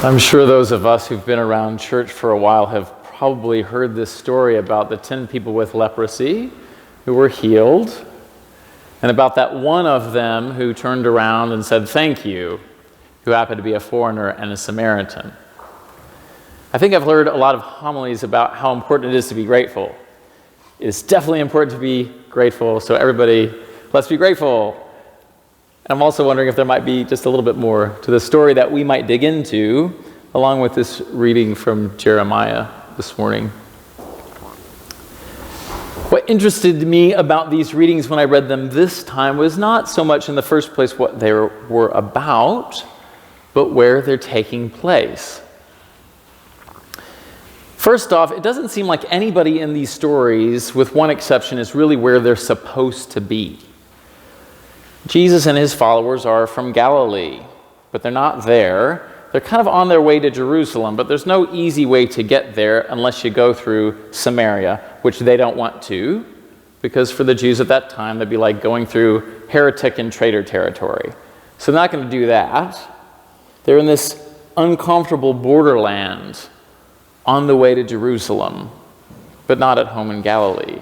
I'm sure those of us who've been around church for a while have probably heard this story about the 10 people with leprosy who were healed, and about that one of them who turned around and said, "Thank you," who happened to be a foreigner and a Samaritan. I think I've heard a lot of homilies about how important it is to be grateful. It's definitely important to be grateful, so everybody, let's be grateful. I'm also wondering if there might be just a little bit more to the story that we might dig into, along with this reading from Jeremiah this morning. What interested me about these readings when I read them this time was not so much in the first place what they were about, but where they're taking place. First off, it doesn't seem like anybody in these stories, with one exception, is really where they're supposed to be. Jesus and his followers are from Galilee, but they're not there. They're kind of on their way to Jerusalem, but there's no easy way to get there unless you go through Samaria, which they don't want to, because for the Jews at that time, that'd be like going through heretic and traitor territory. So they're not going to do that. They're in this uncomfortable borderland on the way to Jerusalem, but not at home in Galilee.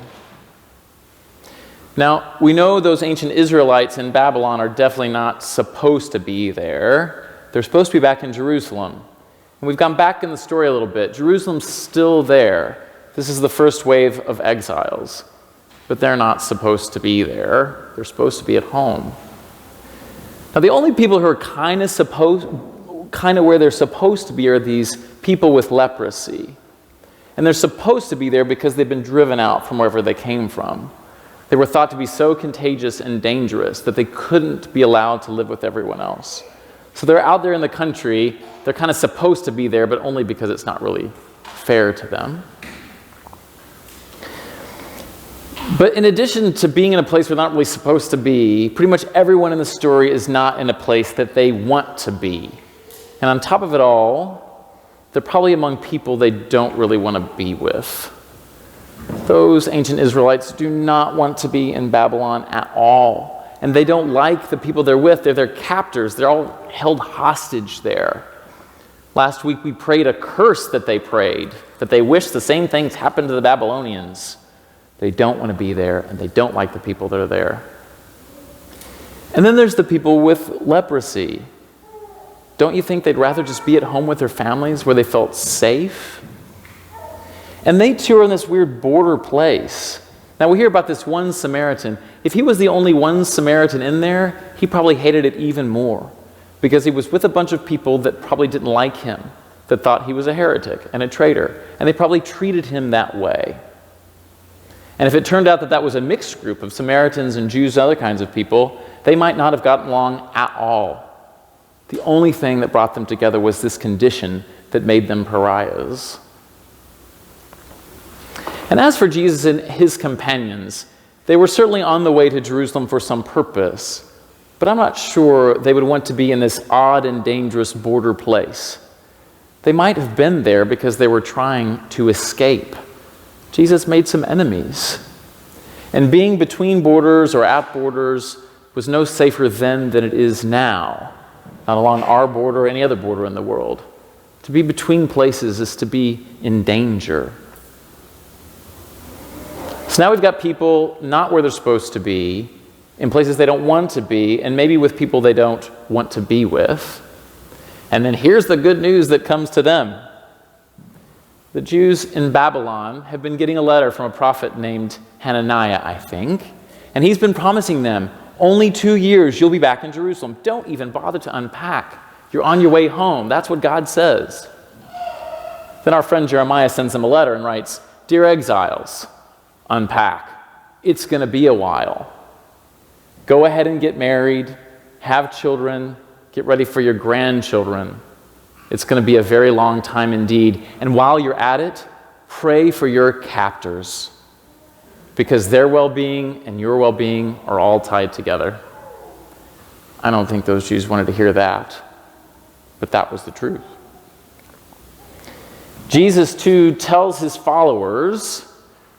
Now, we know those ancient Israelites in Babylon are definitely not supposed to be there. They're supposed to be back in Jerusalem. And we've gone back in the story a little bit. Jerusalem's still there. This is the first wave of exiles. But they're not supposed to be there. They're supposed to be at home. Now, the only people who are kind of where they're supposed to be are these people with leprosy. And they're supposed to be there because they've been driven out from wherever they came from. They were thought to be so contagious and dangerous that they couldn't be allowed to live with everyone else. So they're out there in the country. They're kind of supposed to be there, but only because it's not really fair to them. But in addition to being in a place where they're not really supposed to be, pretty much everyone in the story is not in a place that they want to be. And on top of it all, they're probably among people they don't really want to be with. Those ancient Israelites do not want to be in Babylon at all. And they don't like the people they're with. They're their captors. They're all held hostage there. Last week we prayed a curse that they prayed, that they wish the same things happened to the Babylonians. They don't want to be there, and they don't like the people that are there. And then there's the people with leprosy. Don't you think they'd rather just be at home with their families where they felt safe? And they too are in this weird border place. Now we hear about this one Samaritan. If he was the only one Samaritan in there, he probably hated it even more because he was with a bunch of people that probably didn't like him, that thought he was a heretic and a traitor, and they probably treated him that way. And if it turned out that that was a mixed group of Samaritans and Jews and other kinds of people, they might not have gotten along at all. The only thing that brought them together was this condition that made them pariahs. And as for Jesus and his companions, they were certainly on the way to Jerusalem for some purpose, but I'm not sure they would want to be in this odd and dangerous border place. They might have been there because they were trying to escape. Jesus made some enemies. And being between borders or at borders was no safer then than it is now, not along our border or any other border in the world. To be between places is to be in danger. So now we've got people not where they're supposed to be, in places they don't want to be, and maybe with people they don't want to be with. And then here's the good news that comes to them. The Jews in Babylon have been getting a letter from a prophet named Hananiah, I think, and he's been promising them, only 2 years you'll be back in Jerusalem. Don't even bother to unpack. You're on your way home. That's what God says. Then our friend Jeremiah sends them a letter and writes, "Dear exiles, unpack. It's going to be a while. Go ahead and get married, have children, get ready for your grandchildren. It's going to be a very long time indeed. And while you're at it, pray for your captors, because their well-being and your well-being are all tied together." I don't think those Jews wanted to hear that, but that was the truth. Jesus, too, tells his followers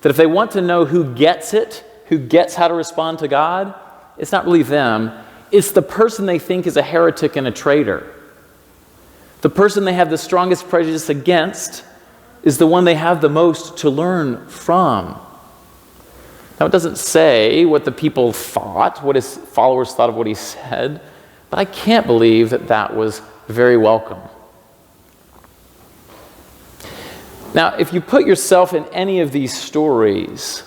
that if they want to know who gets it, who gets how to respond to God, it's not really them. It's the person they think is a heretic and a traitor. The person they have the strongest prejudice against is the one they have the most to learn from. Now, it doesn't say what the people thought, what his followers thought of what he said, but I can't believe that that was very welcome. Now, if you put yourself in any of these stories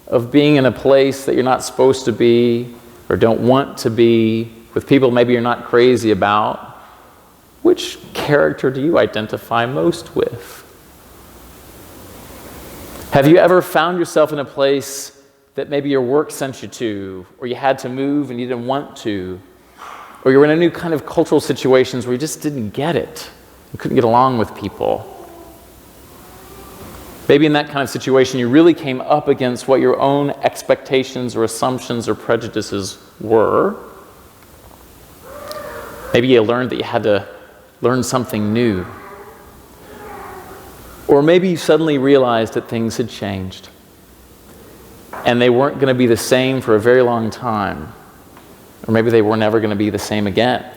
of being in a place that you're not supposed to be or don't want to be, with people maybe you're not crazy about, which character do you identify most with? Have you ever found yourself in a place that maybe your work sent you to, or you had to move and you didn't want to, or you were in a new kind of cultural situations where you just didn't get it, you couldn't get along with people? Maybe in that kind of situation you really came up against what your own expectations or assumptions or prejudices were. Maybe you learned that you had to learn something new. Or maybe you suddenly realized that things had changed and they weren't going to be the same for a very long time. Or maybe they were never going to be the same again.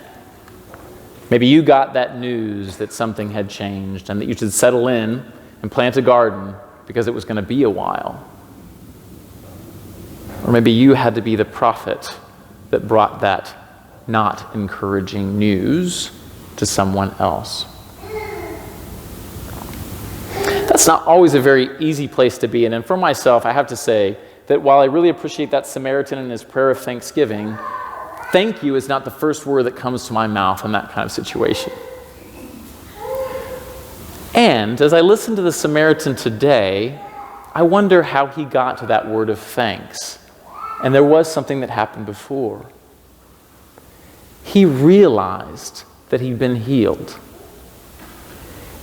Maybe you got that news that something had changed and that you should settle in and plant a garden because it was going to be a while. Or maybe you had to be the prophet that brought that not encouraging news to someone else. That's not always a very easy place to be in. And for myself, I have to say that while I really appreciate that Samaritan and his prayer of thanksgiving, thank you is not the first word that comes to my mouth in that kind of situation. And as I listen to the Samaritan today, I wonder how he got to that word of thanks. And there was something that happened before. He realized that he'd been healed.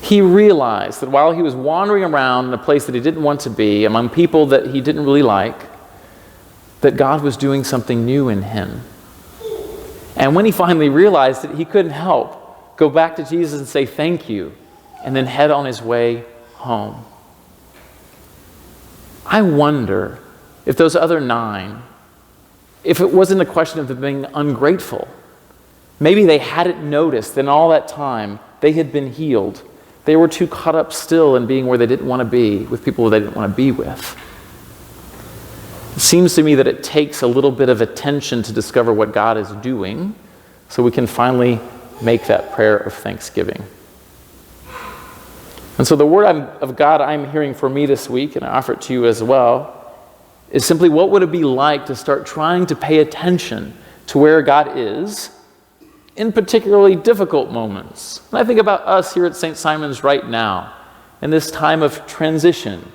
He realized that while he was wandering around in a place that he didn't want to be, among people that he didn't really like, that God was doing something new in him. And when he finally realized it, he couldn't help go back to Jesus and say thank you, and then head on his way home. I wonder if those other 9, if it wasn't a question of them being ungrateful, maybe they hadn't noticed that in all that time they had been healed. They were too caught up still in being where they didn't want to be, with people they didn't want to be with. It seems to me that it takes a little bit of attention to discover what God is doing so we can finally make that prayer of thanksgiving. And so the word of God I'm hearing for me this week, and I offer it to you as well, is simply what would it be like to start trying to pay attention to where God is in particularly difficult moments. And I think about us here at St. Simon's right now, in this time of transition,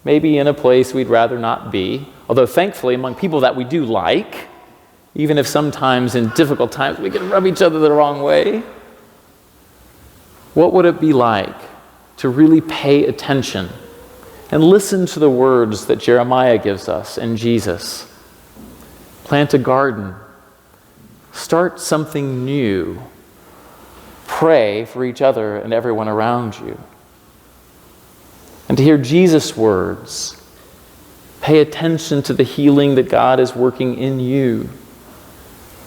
maybe in a place we'd rather not be, although thankfully among people that we do like, even if sometimes in difficult times we can rub each other the wrong way. What would it be like to really pay attention and listen to the words that Jeremiah gives us and Jesus? Plant a garden. Start something new. Pray for each other and everyone around you. And to hear Jesus' words, pay attention to the healing that God is working in you.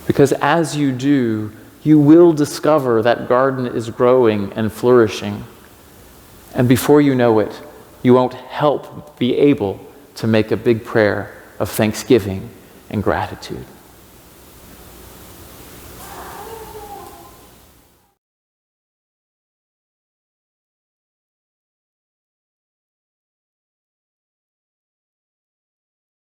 Because as you do, you will discover that garden is growing and flourishing. And before you know it, you won't help be able to make a big prayer of thanksgiving and gratitude.